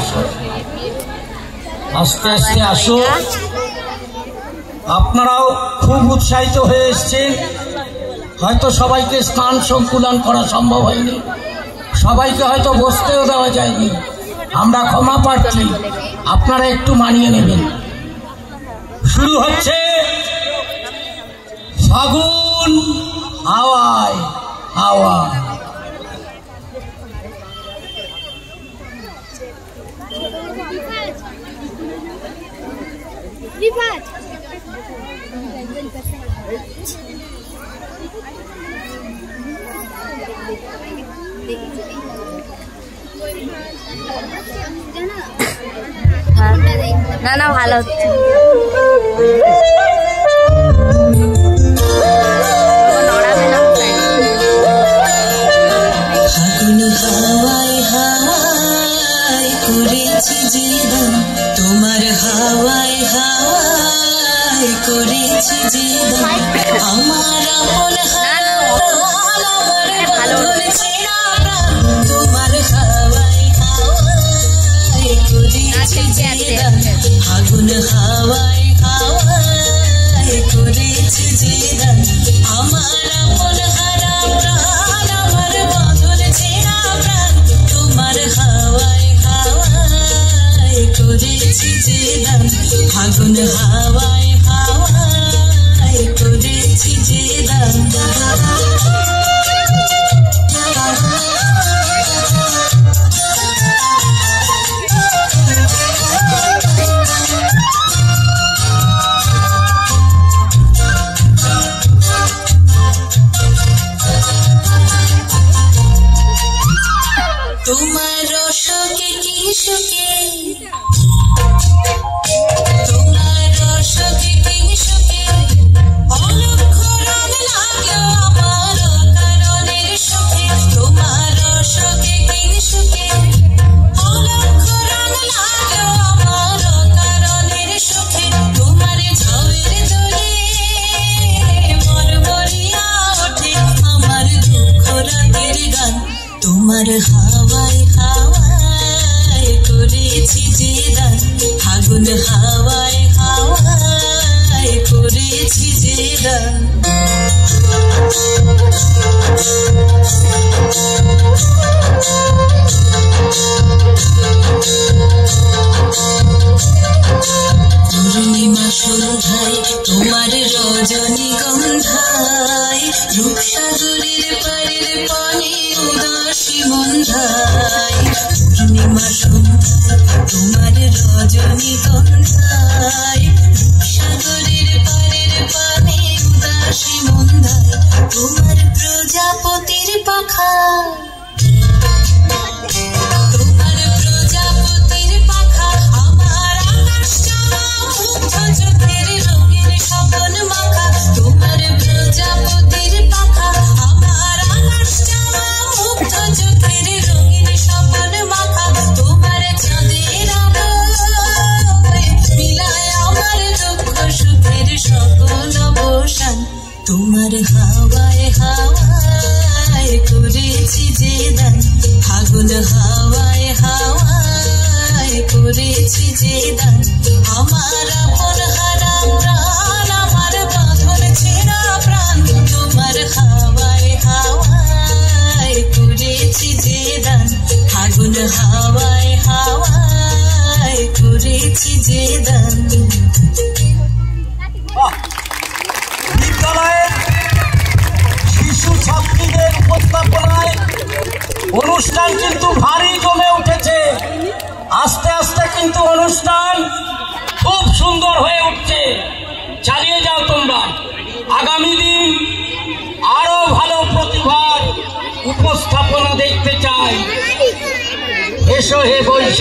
আসো, আস্তে আস্তে আসো। আপনারাও খুব উৎসাহিত হয়ে এসছেন। হয়তো সবাইকে স্থান সংকুলন করা সম্ভব হয়নি, সবাইকে হয়তো বসতেও দেওয়া যায়নি, আমরা ক্ষমা প্রার্থী, আপনারা একটু মানিয়ে নেবেন। শুরু হচ্ছে ফাগুন হাওয়ায় হাওয়া। না না ভালো হচ্ছে। ফাগুন হাওয়ায় হাওয়ায় করেছি জীবন, তোমার হাওয়ায় হাওয়ায় করেছি জীবন, আমার আপন তোমার হাওয়ায় হাওয়ায় করেছি জীবন, ফাগুন হাওয়ায় হাওয়ায় করেছি জীবন, আমার আপন হারা প্রাণ, আমার বাঁধন ছেঁড়া প্রাণ, তোমার হাওয়ায় হাওয়ায় করেছি জীবন, ফাগুন হাওয়ায় হাওয়ায় করেছি জীবন। তোমার রসকে কি সুখে, তোমার রসকে কি সুখে, অলক্ষ রং লাগলো আমার কারণের সুখে, তোমার রসকে কি সুখে, অলক্ষ রং লাগলো আমার কারণের সুখে, তোমার ঝাউয়ের দোলে মরমরিয়া ওঠে আমার দুঃখ রাতের গান, তোমার হাওয়ায় হাওয়ায় করেছি জীবন, ফাগুন হাওয়ায় হাওয়ায় করেছি জীবন। পূর্ণিমা সন্ধ্যায় তোমার রজনীগন্ধায়, রূপসাগরের পাড়ের পানে উদাসী মন্ধায়, পূর্ণিমা সন্ধ্যায় তোমার রজনীগন্ধায়, রূপসাগরের পাড়ের পানে উদাসী মন্ধায়, তোমার প্রজাপতির পাখা, তোমার প্রজাপতির পাখা, আমার আকাশ চাওয়া মুগ্ধ চোখের রঙের স্বপন মাখা, তোমার প্রজাপতির পাখা, আমার আকাশ চাওয়া মুগ্ধ চোখের রঙের স্বপন মাখা, তোমার চাঁদের আলোয় মিলায় আমার দুঃখ সুখের সকল অবসান, তোমার হাওয়ায় হাওয়ায় করেছি জীবন, ফাগুন হাওয়ায় হাওয়ায় করেছি জীবন, আমার আপন হারা প্রাণ, আমার বাঁধন ছেঁড়া প্রাণ, তোমার হাওয়ায় হাওয়ায় করেছি জীবন, ফাগুন হাওয়ায় হাওয়ায় করেছি জীবন। বিদ্যালয়ের শিশু ছাত্রীদের উপস্থাপনায় অনুষ্ঠান কিন্তু ভারী জমে উঠেছে। আস্তে আস্তে কিন্তু অনুষ্ঠান খুব সুন্দর হয়ে উঠছে। চালিয়ে যাও তোমরা, আগামী দিন আরো ভালো প্রতিভার উপস্থাপনা দেখতে চাই। এসো হে বৈশাখ।